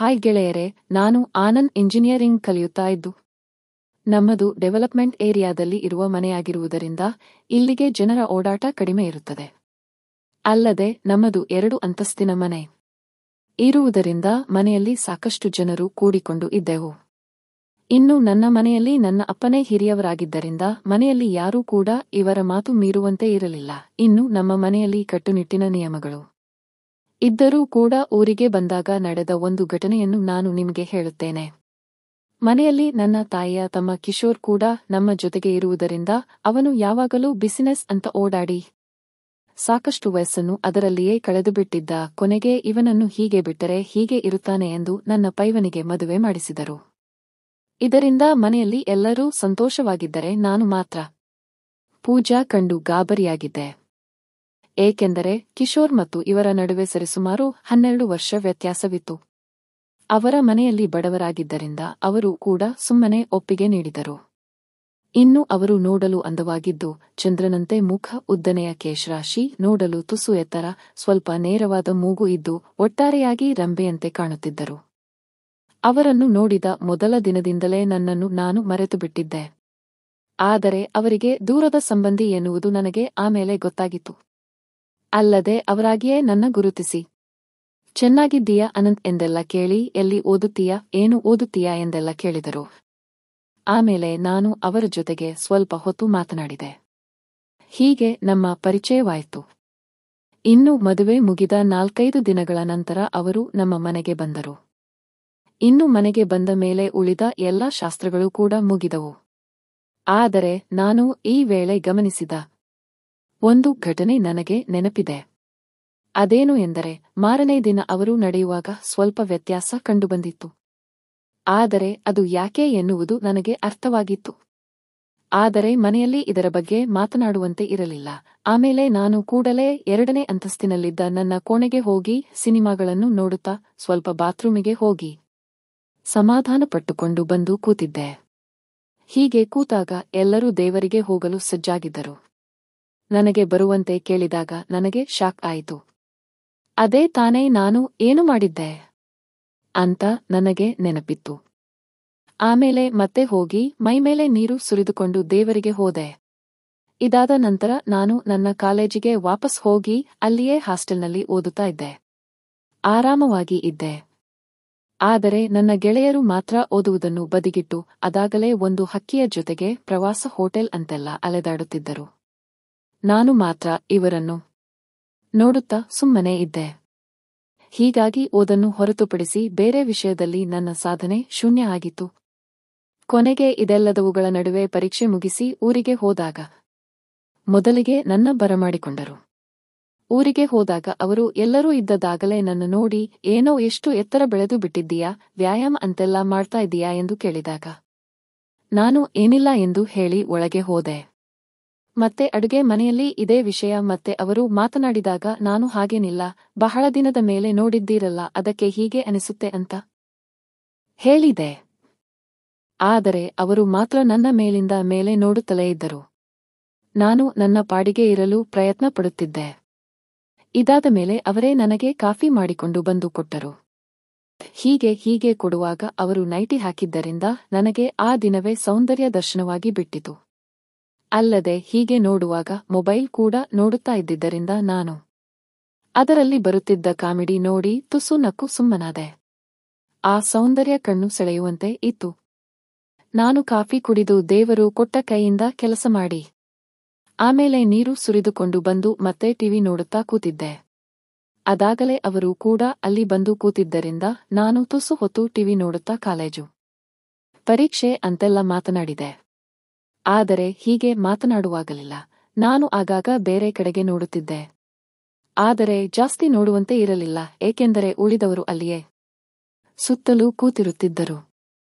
Hi ಗೆಳೆಯರೆ, ನಾನು Anand engineering ಕಲಿಯುತ್ತಾ ಇದ್ದು. ನಮ್ಮದು ಡೆವಲಪ್ಮೆಂಟ್ ಏರಿಯಾದಲ್ಲಿ ಇರುವ ಮನೆಯಾಗಿರುವುದರಿಂದ ಇಲ್ಲಿಗೆ ಜನರ ಓಡಾಟ ಕಡಿಮೆ ಇರುತ್ತದೆ. ಅಲ್ಲದೆ ನಮ್ಮದು 2 ಅಂತಸ್ತಿನ ಮನೆ ಇರುವುದರಿಂದ ಮನೆಯಲ್ಲಿ ಸಾಕಷ್ಟು ಜನರು ಕೂಡಿಕೊಂಡು ಇದ್ದೆವು. ಇನ್ನು ನನ್ನ ಮನೆಯಲ್ಲಿ ನನ್ನ ಅಪ್ಪನೇ ಹಿರಿಯವರಾಗಿದ್ದರಿಂದ ಮನೆಯಲ್ಲಿ ಯಾರೂ ಕೂಡ ಇವರ ಮಾತು ಮೀರುವಂತೆ ಇರಲಿಲ್ಲ. ಇನ್ನು ನಮ್ಮ ಮನೆಯಲ್ಲಿ ಕಟ್ಟುನಿಟ್ಟಿನ ನಿಯಮಗಳು ಇದ್ದರೂ ಕೂಡ ಊರಿಗೆ ಬಂದಾಗ ನಡೆದ ಒಂದು ಘಟನೆಯನ್ನು ನಾನು ನಿಮಗೆ ಹೇಳುತ್ತೇನೆ. ಮನೆಯಲ್ಲಿ ನನ್ನ ತಾಯಿಯ ತಮ್ಮ ಕಿಶೋರ್ ಕೂಡ ನಮ್ಮ ಜೊತೆಗೆ ಇರುವುದರಿಂದ ಅವನು ಯಾವಾಗಲೂ ಬಿಸಿನೆಸ್ ಅಂತ ಓಡಾಡಿ ಸಾಕಷ್ಟು ವಯಸ್ಸನ್ನು ಅದರಲ್ಲಿಯೇ ಕಳೆದುಬಿಟ್ಟಿದ್ದ. ಕೊನೆಗೆ ಇವನನ್ನು ಹೀಗೆ ಬಿಟ್ಟರೆ ಹೀಗೆ ಇರುತ್ತಾನೆ ಎಂದು ನನ್ನ ಪೈವನಿಗೆ ಮದುವೆ ಮಾಡಿಸಿದರು. ಇದರಿಂದ ಮನೆಯಲ್ಲಿ ಎಲ್ಲರೂ ಸಂತೋಷವಾಗಿದ್ದರೆ ನಾನು ಮಾತ್ರ ಪೂಜಾ ಕಂಡು ಗಾಬರಿಯಾಗಿದ್ದೆ. ಏಕೆಂದರೆ ಕಿಶೋರ್ ಮತ್ತು ಇವರ ನಡುವೆ ಸರಿಸುಮಾರು 12 ವರ್ಷ ವ್ಯತ್ಯಾಸವಿತ್ತು. ಅವರ ಮನೆಯಲ್ಲಿ ಬಡವರಾಗಿದ್ದರಿಂದ ಅವರು ಕೂಡ ಸುಮ್ಮನೆ ಒಪ್ಪಿಗೆ ನೀಡಿದರು. ಇನ್ನು ಅವರು ನೋಡಲು ಅಂದವಾಗಿದ್ದು, ಚಂದ್ರನಂತೆ ಮುಖ, ಉದ್ದನೆಯ ಕೇಶರಾಶಿ, ನೋಡಲು ತುಸು ಎತ್ತರ, ಸ್ವಲ್ಪ ನೇರವಾದ ಮೂಗು ಇದ್ದು ಒಟ್ಟಾರೆಯಾಗಿ ರಂಬೆಯಂತೆ ಕಾಣುತ್ತಿದ್ದರು. ಅವರನ್ನು ನೋಡಿದ ಮೊದಲ ದಿನದಿಂದಲೇ ನನ್ನನ್ನು ನಾನು ಮರೆತುಬಿಟ್ಟಿದ್ದೆ. ಆದರೆ ಅವರಿಗೆ ದೂರದ ಸಂಬಂಧಿ ಎನ್ನುವುದು ನನಗೆ ಆಮೇಲೆ ಗೊತ್ತಾಗಿತ್ತು. ಅಲ್ಲದೆ ಅವರಾಗಿಯೇ ನನ್ನ ಗುರುತಿಸಿ ಚೆನ್ನಾಗಿದ್ದೀಯಾ ಅನಂತ್ ಎಂದೆಲ್ಲ ಕೇಳಿ, ಎಲ್ಲಿ ಓದುತ್ತೀಯಾ, ಏನು ಓದುತ್ತೀಯಾ ಎಂದೆಲ್ಲ ಕೇಳಿದರು. ಆಮೇಲೆ ನಾನು ಅವರ ಜೊತೆಗೆ ಸ್ವಲ್ಪ ಹೊತ್ತು ಮಾತನಾಡಿದೆ. ಹೀಗೆ ನಮ್ಮ ಪರಿಚಯವಾಯಿತು. ಇನ್ನು ಮದುವೆ ಮುಗಿದ 4-5 ದಿನಗಳ ನಂತರ ಅವರು ನಮ್ಮ ಮನೆಗೆ ಬಂದರು. ಇನ್ನು ಮನೆಗೆ ಬಂದ ಮೇಲೆ ಉಳಿದ ಎಲ್ಲ ಶಾಸ್ತ್ರಗಳು ಕೂಡ ಮುಗಿದವು. ಆದರೆ ನಾನು ಈ ವೇಳೆ ಗಮನಿಸಿದ ಒಂದು ಘಟನೆ ನನಗೆ ನೆನಪಿದೆ. ಅದೇನು ಎಂದರೆ, ಮಾರನೇ ದಿನ ಅವರು ನಡೆಯುವಾಗ ಸ್ವಲ್ಪ ವ್ಯತ್ಯಾಸ ಕಂಡುಬಂದಿತ್ತು. ಆದರೆ ಅದು ಯಾಕೆ ಎನ್ನುವುದು ನನಗೆ ಅರ್ಥವಾಗಿತ್ತು. ಆದರೆ ಮನೆಯಲ್ಲಿ ಇದರ ಬಗ್ಗೆ ಮಾತನಾಡುವಂತೆ ಇರಲಿಲ್ಲ. ಆಮೇಲೆ ನಾನು ಕೂಡಲೇ 2ನೇ ಅಂತಸ್ತಿನಲ್ಲಿದ್ದ ನನ್ನ ಕೋಣೆಗೆ ಹೋಗಿ ಸಿನಿಮಾಗಳನ್ನು ನೋಡುತ್ತಾ ಸ್ವಲ್ಪ ಬಾತ್ರೂಮಿಗೆ ಹೋಗಿ ಸಮಾಧಾನಪಟ್ಟುಕೊಂಡು ಬಂದು ಕೂತಿದ್ದೆ. ಹೀಗೆ ಕೂತಾಗ ಎಲ್ಲರೂ ದೇವರಿಗೆ ಹೋಗಲು ಸಜ್ಜಾಗಿದ್ದರು. ನನಗೆ ಬರುವಂತೆ ಕೇಳಿದಾಗ ನನಗೆ ಶಾಕ್ ಆಯಿತು. ಅದೇ ತಾನೇ ನಾನು ಏನು ಮಾಡಿದ್ದೆ ಅಂತ ನನಗೆ ನೆನಪಿತ್ತು. ಆಮೇಲೆ ಮತ್ತೆ ಹೋಗಿ ಮೈಮೇಲೆ ನೀರು ಸುರಿದುಕೊಂಡು ದೇವರಿಗೆ ಹೋದೆ. ಇದಾದ ನಂತರ ನಾನು ನನ್ನ ಕಾಲೇಜಿಗೆ ವಾಪಸ್ ಹೋಗಿ ಅಲ್ಲಿಯೇ ಹಾಸ್ಟೆಲ್ನಲ್ಲಿ ಓದುತ್ತಾ ಇದ್ದೆ. ಆರಾಮವಾಗಿ ಇದ್ದೆ. ಆದರೆ ನನ್ನ ಗೆಳೆಯರು ಮಾತ್ರ ಓದುವುದನ್ನು ಬದಿಗಿಟ್ಟು ಅದಾಗಲೇ ಒಂದು ಹಕ್ಕಿಯ ಜೊತೆಗೆ ಪ್ರವಾಸ, ಹೋಟೆಲ್ ಅಂತೆಲ್ಲ ಅಲೆದಾಡುತ್ತಿದ್ದರು. ನಾನು ಮಾತ್ರ ಇವರನ್ನು ನೋಡುತ್ತಾ ಸುಮ್ಮನೆ ಇದ್ದೆ. ಹೀಗಾಗಿ ಓದನ್ನು ಹೊರತುಪಡಿಸಿ ಬೇರೆ ವಿಷಯದಲ್ಲಿ ನನ್ನ ಸಾಧನೆ ಶೂನ್ಯ ಆಗಿತ್ತು. ಕೊನೆಗೆ ಇದೆಲ್ಲದವುಗಳ ನಡುವೆ ಪರೀಕ್ಷೆ ಮುಗಿಸಿ ಊರಿಗೆ ಹೋದಾಗ ಮೊದಲಿಗೆ ನನ್ನ ಬರಮಾಡಿಕೊಂಡರು. ಊರಿಗೆ ಹೋದಾಗ ಅವರು ಎಲ್ಲರೂ ಇದ್ದದಾಗಲೇ ನನ್ನ ನೋಡಿ, ಏನೋ ಎಷ್ಟು ಎತ್ತರ ಬೆಳೆದು ಬಿಟ್ಟಿದ್ದೀಯಾ, ವ್ಯಾಯಾಮ ಅಂತೆಲ್ಲ ಮಾಡ್ತಾ ಇದ್ದೀಯಾ ಎಂದು ಕೇಳಿದಾಗ ನಾನು ಏನಿಲ್ಲ ಎಂದು ಹೇಳಿ ಒಳಗೆ ಹೋದೆ. ಮತ್ತೆ ಅಡುಗೆ ಮನೆಯಲ್ಲಿ ಇದೇ ವಿಷಯ ಮತ್ತೆ ಅವರು ಮಾತನಾಡಿದಾಗ ನಾನು ಹಾಗೇನಿಲ್ಲ, ಬಹಳ ದಿನದ ಮೇಲೆ ನೋಡಿದ್ದೀರಲ್ಲ, ಅದಕ್ಕೆ ಹೀಗೆ ಅನಿಸುತ್ತೆ ಅಂತ ಹೇಳಿದೆ. ಆದರೆ ಅವರು ಮಾತ್ರ ನನ್ನ ಮೇಲಿಂದ ಮೇಲೆ ನೋಡುತ್ತಲೇ ಇದ್ದರು. ನಾನು ನನ್ನ ಪಾಡಿಗೆ ಇರಲು ಪ್ರಯತ್ನ ಪಡುತ್ತಿದ್ದೆ. ಇದಾದ ಮೇಲೆ ಅವರೇ ನನಗೆ ಕಾಫಿ ಮಾಡಿಕೊಂಡು ಬಂದು ಕೊಟ್ಟರು. ಹೀಗೆ ಕೊಡುವಾಗ ಅವರು ನೈಟಿ ಹಾಕಿದ್ದರಿಂದ ನನಗೆ ಆ ದಿನವೇ ಸೌಂದರ್ಯ ದರ್ಶನವಾಗಿ ಬಿಟ್ಟಿತು. ಅಲ್ಲದೆ ಹೀಗೆ ನೋಡುವಾಗ ಮೊಬೈಲ್ ಕೂಡ ನೋಡುತ್ತಾ ಇದ್ದಿದ್ದರಿಂದ ನಾನು ಅದರಲ್ಲಿ ಬರುತ್ತಿದ್ದ ಕಾಮಿಡಿ ನೋಡಿ ತುಸು ನಕ್ಕು ಸುಮ್ಮನಾದೆ. ಆ ಸೌಂದರ್ಯ ಕಣ್ಣು ಸೆಳೆಯುವಂತೆ ಇತ್ತು. ನಾನು ಕಾಫಿ ಕುಡಿದು ದೇವರು ಕೊಟ್ಟ ಕೈಯಿಂದ ಕೆಲಸ ಮಾಡಿ ಆಮೇಲೆ ನೀರು ಸುರಿದುಕೊಂಡು ಬಂದು ಮತ್ತೆ ಟಿವಿ ನೋಡುತ್ತಾ ಕೂತಿದ್ದೆ. ಅದಾಗಲೇ ಅವರು ಕೂಡ ಅಲ್ಲಿ ಬಂದು ಕೂತಿದ್ದರಿಂದ ನಾನು ತುಸು ಹೊತ್ತು ಟಿವಿ ನೋಡುತ್ತಾ ಕಾಲೇಜು ಪರೀಕ್ಷೆ ಅಂತೆಲ್ಲ ಮಾತನಾಡಿದೆ. ಆದರೆ ಹೀಗೆ ಮಾತನಾಡುವಾಗಲಿಲ್ಲ ನಾನು ಆಗಾಗ ಬೇರೆ ಕಡೆಗೆ ನೋಡುತ್ತಿದ್ದೆ. ಆದರೆ ಜಾಸ್ತಿ ನೋಡುವಂತೆ ಇರಲಿಲ್ಲ, ಏಕೆಂದರೆ ಉಳಿದವರು ಅಲ್ಲಿಯೇ ಸುತ್ತಲೂ ಕೂತಿರುತ್ತಿದ್ದರು.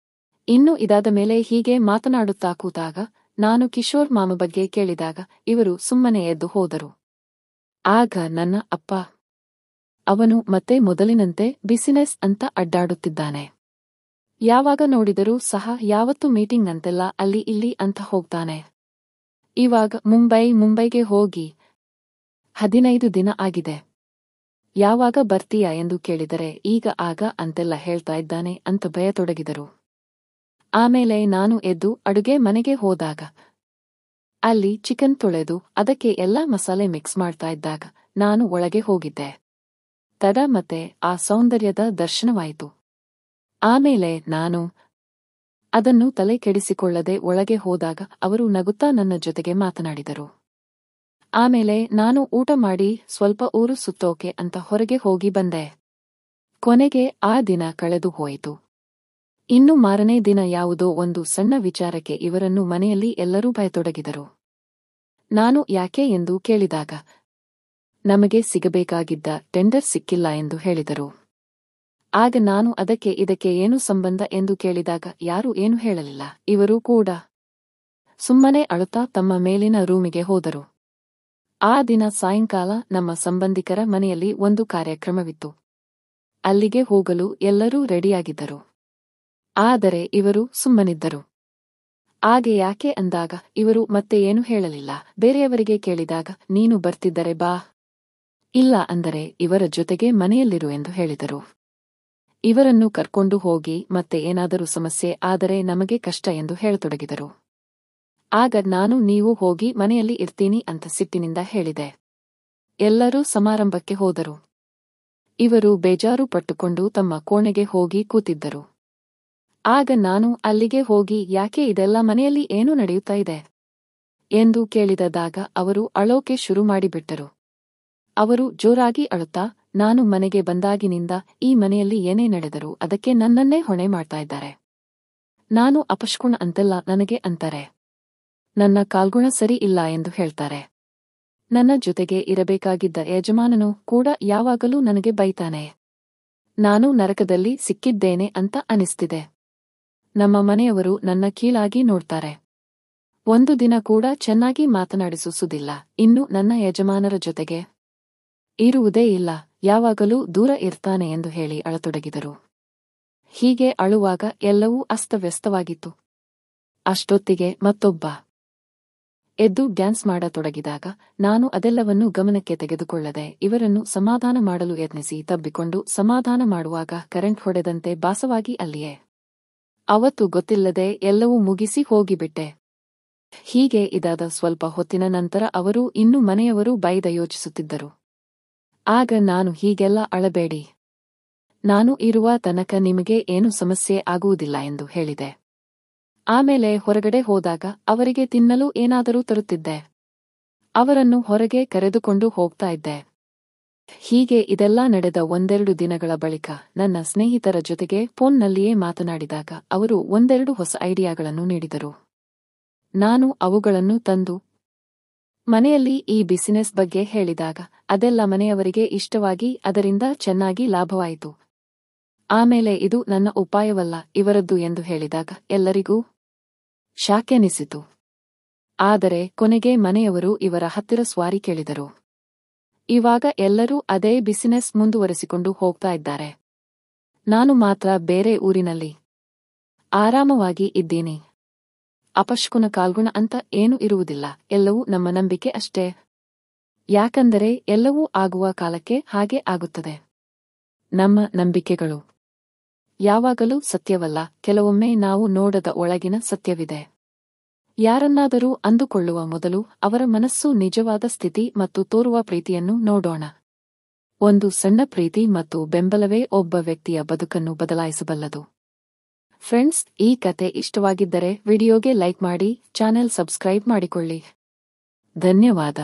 ಇನ್ನು ಇದಾದ ಮೇಲೆ ಹೀಗೆ ಮಾತನಾಡುತ್ತಾ ಕೂತಾಗ ನಾನು ಕಿಶೋರ್ ಮಾಮ ಬಗ್ಗೆ ಕೇಳಿದಾಗ ಇವರು ಸುಮ್ಮನೆ ಎದ್ದು ಹೋದರು. ಆಗ ನನ್ನ ಅಪ್ಪ, ಅವನು ಮತ್ತೆ ಮೊದಲಿನಂತೆ ಬಿಸಿನೆಸ್ ಅಂತ ಅಡ್ಡಾಡುತ್ತಿದ್ದಾನೆ. ಯಾವಾಗ ನೋಡಿದರೂ ಸಹ ಯಾವತ್ತು ಮೀಟಿಂಗ್ ಅಂತೆಲ್ಲ ಅಲ್ಲಿ ಇಲ್ಲಿ ಅಂತ ಹೋಗ್ತಾನೆ. ಇವಾಗ ಮುಂಬೈಗೆ ಹೋಗಿ 15 ದಿನ ಆಗಿದೆ. ಯಾವಾಗ ಬರ್ತೀಯಾ ಎಂದು ಕೇಳಿದರೆ ಈಗ ಆಗ ಅಂತೆಲ್ಲ ಹೇಳ್ತಾ ಇದ್ದಾನೆ ಅಂತ ಭಯತೊಡಗಿದರು. ಆಮೇಲೆ ನಾನು ಎದ್ದು ಅಡುಗೆ ಮನೆಗೆ ಹೋದಾಗ ಅಲ್ಲಿ ಚಿಕನ್ ತೊಳೆದು ಅದಕ್ಕೆ ಎಲ್ಲ ಮಸಾಲೆ ಮಿಕ್ಸ್ ಮಾಡ್ತಾ ಇದ್ದಾಗ ನಾನು ಒಳಗೆ ಹೋಗಿದ್ದೆ. ತಡ ಮತ್ತೆ ಆ ಸೌಂದರ್ಯದ ದರ್ಶನವಾಯಿತು. ಆಮೇಲೆ ನಾನು ಅದನ್ನು ತಲೆ ಕೆಡಿಸಿಕೊಳ್ಳದೆ ಒಳಗೆ ಹೋದಾಗ ಅವರು ನಗುತ್ತಾ ನನ್ನ ಜೊತೆಗೆ ಮಾತನಾಡಿದರು. ಆಮೇಲೆ ನಾನು ಊಟ ಮಾಡಿ ಸ್ವಲ್ಪ ಊರು ಸುತ್ತೋಕೆ ಅಂತ ಹೊರಗೆ ಹೋಗಿ ಬಂದೆ. ಕೊನೆಗೆ ಆ ದಿನ ಕಳೆದು ಹೋಯಿತು. ಇನ್ನು ಮಾರನೇ ದಿನ ಯಾವುದೋ ಒಂದು ಸಣ್ಣ ವಿಚಾರಕ್ಕೆ ಇವರನ್ನು ಮನೆಯಲ್ಲಿ ಎಲ್ಲರೂ ಭಯತೊಡಗಿದರು. ನಾನು ಯಾಕೆ ಎಂದು ಕೇಳಿದಾಗ ನಮಗೆ ಸಿಗಬೇಕಾಗಿದ್ದ ಟೆಂಡರ್ ಸಿಕ್ಕಿಲ್ಲ ಎಂದು ಹೇಳಿದರು. ಆಗ ನಾನು ಅದಕ್ಕೆ ಇದಕ್ಕೆ ಏನು ಸಂಬಂಧ ಎಂದು ಕೇಳಿದಾಗ ಯಾರೂ ಏನೂ ಹೇಳಲಿಲ್ಲ. ಇವರು ಕೂಡ ಸುಮ್ಮನೆ ಅಳುತ್ತಾ ತಮ್ಮ ಮೇಲಿನ ರೂಮಿಗೆ ಹೋದರು. ಆ ದಿನ ಸಾಯಂಕಾಲ ನಮ್ಮ ಸಂಬಂಧಿಕರ ಮನೆಯಲ್ಲಿ ಒಂದು ಕಾರ್ಯಕ್ರಮವಿತ್ತು. ಅಲ್ಲಿಗೆ ಹೋಗಲು ಎಲ್ಲರೂ ರೆಡಿಯಾಗಿದ್ದರು. ಆದರೆ ಇವರು ಸುಮ್ಮನಿದ್ದರು. ಆಗ ಯಾಕೆ ಅಂದಾಗ ಇವರು ಮತ್ತೆ ಏನು ಹೇಳಲಿಲ್ಲ. ಬೇರೆಯವರಿಗೆ ಕೇಳಿದಾಗ ನೀನು ಬರ್ತಿದ್ದರೆ ಬಾ, ಇಲ್ಲ ಅಂದರೆ ಇವರ ಜೊತೆಗೆ ಮನೆಯಲ್ಲಿರು ಎಂದು ಹೇಳಿದರು. ಇವರನ್ನು ಕರ್ಕೊಂಡು ಹೋಗಿ ಮತ್ತೆ ಏನಾದರೂ ಸಮಸ್ಯೆ ಆದರೆ ನಮಗೆ ಕಷ್ಟ ಎಂದು ಹೇಳತೊಡಗಿದರು. ಆಗ ನಾನು ನೀವು ಹೋಗಿ ಮನೆಯಲ್ಲಿ ಇರ್ತೀನಿ ಅಂತ ಸಿಟ್ಟಿನಿಂದ ಹೇಳಿದೆ. ಎಲ್ಲರೂ ಸಮಾರಂಭಕ್ಕೆ ಹೋದರು. ಇವರು ಬೇಜಾರು ಪಟ್ಟುಕೊಂಡು ತಮ್ಮ ಕೋಣೆಗೆ ಹೋಗಿ ಕೂತಿದ್ದರು. ಆಗ ನಾನು ಅಲ್ಲಿಗೆ ಹೋಗಿ ಯಾಕೆ ಇದೆಲ್ಲ ಮನೆಯಲ್ಲಿ ಏನು ನಡೆಯುತ್ತಾ ಇದೆ ಎಂದು ಕೇಳಿದಾಗ ಅವರು ಅಳೋಕೆ ಶುರು ಮಾಡಿಬಿಟ್ಟರು. ಅವರು ಜೋರಾಗಿ ಅಳುತ್ತಾ ನಾನು ಮನೆಗೆ ಬಂದಾಗಿನಿಂದ ಈ ಮನೆಯಲ್ಲಿ ಏನೇ ನಡೆದರೂ ಅದಕ್ಕೆ ನನ್ನನ್ನೇ ಹೊಣೆ ಮಾಡ್ತಾ ಇದ್ದಾರೆ. ನಾನು ಅಪಶ್ಕುಣ ಅಂತೆಲ್ಲ ನನಗೆ ಅಂತಾರೆ. ನನ್ನ ಕಾಲ್ಗುಣ ಸರಿ ಇಲ್ಲ ಎಂದು ಹೇಳ್ತಾರೆ. ನನ್ನ ಜೊತೆಗೆ ಇರಬೇಕಾಗಿದ್ದ ಯಜಮಾನನು ಕೂಡ ಯಾವಾಗಲೂ ನನಗೆ ಬೈತಾನೆ. ನಾನು ನರಕದಲ್ಲಿ ಸಿಕ್ಕಿದ್ದೇನೆ ಅಂತ ಅನಿಸ್ತಿದೆ. ನಮ್ಮ ಮನೆಯವರು ನನ್ನ ಕೀಳಾಗಿ ನೋಡ್ತಾರೆ. ಒಂದು ದಿನ ಕೂಡ ಚೆನ್ನಾಗಿ ಮಾತನಾಡಿಸುವುದಿಲ್ಲ. ಇನ್ನು ನನ್ನ ಯಜಮಾನರ ಜೊತೆಗೆ ಇರುವುದೇ ಇಲ್ಲ, ಯಾವಾಗಲೂ ದೂರ ಇರ್ತಾನೆ ಎಂದು ಹೇಳಿ ಅಳತೊಡಗಿದರು. ಹೀಗೆ ಅಳುವಾಗ ಎಲ್ಲವೂ ಅಸ್ತವ್ಯಸ್ತವಾಗಿತ್ತು. ಅಷ್ಟೊತ್ತಿಗೆ ಮತ್ತೊಬ್ಬ ಎದ್ದು ಡ್ಯಾನ್ಸ್ ಮಾಡತೊಡಗಿದಾಗ ನಾನು ಅದೆಲ್ಲವನ್ನೂ ಗಮನಕ್ಕೆ ತೆಗೆದುಕೊಳ್ಳದೆ ಇವರನ್ನು ಸಮಾಧಾನ ಮಾಡಲು ಯತ್ನಿಸಿ ತಬ್ಬಿಕೊಂಡು ಸಮಾಧಾನ ಮಾಡುವಾಗ ಕರೆಂಟ್ ಹೊಡೆದಂತೆ ಭಾಸವಾಗಿ ಅಲ್ಲಿಯೇ ಅವತ್ತು ಗೊತ್ತಿಲ್ಲದೆ ಎಲ್ಲವೂ ಮುಗಿಸಿ ಹೋಗಿಬಿಟ್ಟೆ. ಹೀಗೆ ಇದಾದ ಸ್ವಲ್ಪ ಹೊತ್ತಿನ ನಂತರ ಅವರು ಇನ್ನೂ ಮನೆಯವರು ಬೈದ ಯೋಚಿಸುತ್ತಿದ್ದರು. ಆಗ ನಾನು ಹೀಗೆಲ್ಲ ಅಳಬೇಡಿ, ನಾನು ಇರುವ ತನಕ ನಿಮಗೆ ಏನು ಸಮಸ್ಯೆ ಆಗುವುದಿಲ್ಲ ಎಂದು ಹೇಳಿದೆ. ಆಮೇಲೆ ಹೊರಗಡೆ ಹೋದಾಗ ಅವರಿಗೆ ತಿನ್ನಲು ಏನಾದರೂ ತರುತ್ತಿದ್ದೆ. ಅವರನ್ನು ಹೊರಗೆ ಕರೆದುಕೊಂಡು ಹೋಗ್ತಾ ಇದ್ದೆ. ಹೀಗೆ ಇದೆಲ್ಲ ನಡೆದ ಒಂದೆರಡು ದಿನಗಳ ಬಳಿಕ ನನ್ನ ಸ್ನೇಹಿತರ ಜೊತೆಗೆ ಫೋನ್ನಲ್ಲಿಯೇ ಮಾತನಾಡಿದಾಗ ಅವರು ಒಂದೆರಡು ಹೊಸ ಐಡಿಯಾಗಳನ್ನು ನೀಡಿದರು. ನಾನು ಅವುಗಳನ್ನು ತಂದು ಮನೆಯಲ್ಲಿ ಈ ಬಿಸಿನೆಸ್ ಬಗ್ಗೆ ಹೇಳಿದಾಗ ಅದೆಲ್ಲ ಮನೆಯವರಿಗೆ ಇಷ್ಟವಾಗಿ ಅದರಿಂದ ಚೆನ್ನಾಗಿ ಲಾಭವಾಯಿತು. ಆಮೇಲೆ ಇದು ನನ್ನ ಉಪಾಯವಲ್ಲ ಇವರದ್ದು ಎಂದು ಹೇಳಿದಾಗ ಎಲ್ಲರಿಗೂ ಶಾಕೆನಿಸಿತು. ಆದರೆ ಕೊನೆಗೆ ಮನೆಯವರು ಇವರ ಹತ್ತಿರ ಸ್ವಾರಿ ಕೇಳಿದರು. ಇವಾಗ ಎಲ್ಲರೂ ಅದೇ ಬಿಸಿನೆಸ್ ಮುಂದುವರೆಸಿಕೊಂಡು ಹೋಗ್ತಾ ಇದ್ದಾರೆ. ನಾನು ಮಾತ್ರ ಬೇರೆ ಊರಿನಲ್ಲಿ ಆರಾಮವಾಗಿ ಇದ್ದೀನಿ. ಅಪಶ್ಕುನ ಕಾಲ್ಗುಣ ಅಂತ ಏನೂ ಇರುವುದಿಲ್ಲ, ಎಲ್ಲವೂ ನಮ್ಮ ನಂಬಿಕೆ ಅಷ್ಟೇ. ಯಾಕಂದರೆ ಎಲ್ಲವೂ ಆಗುವ ಕಾಲಕ್ಕೆ ಹಾಗೆ ಆಗುತ್ತದೆ. ನಮ್ಮ ನಂಬಿಕೆಗಳು ಯಾವಾಗಲೂ ಸತ್ಯವಲ್ಲ, ಕೆಲವೊಮ್ಮೆ ನಾವು ನೋಡದ ಒಳಗಿನ ಸತ್ಯವಿದೆ. ಯಾರನ್ನಾದರೂ ಅಂದುಕೊಳ್ಳುವ ಮೊದಲು ಅವರ ಮನಸ್ಸು ನಿಜವಾದ ಸ್ಥಿತಿ ಮತ್ತು ತೋರುವ ಪ್ರೀತಿಯನ್ನು ನೋಡೋಣ. ಒಂದು ಸಣ್ಣ ಪ್ರೀತಿ ಮತ್ತು ಬೆಂಬಲವೇ ಒಬ್ಬ ವ್ಯಕ್ತಿಯ ಬದುಕನ್ನು ಬದಲಾಯಿಸಬಲ್ಲದು. ಫ್ರೆಂಡ್ಸ್, ಈ ಕತೆ ಇಷ್ಟವಾಗಿದ್ದರೆ ವಿಡಿಯೋಗೆ ಲೈಕ್ ಮಾಡಿ, ಚಾನೆಲ್ ಸಬ್ಸ್ಕ್ರೈಬ್ ಮಾಡಿಕೊಳ್ಳಿ. ಧನ್ಯವಾದ.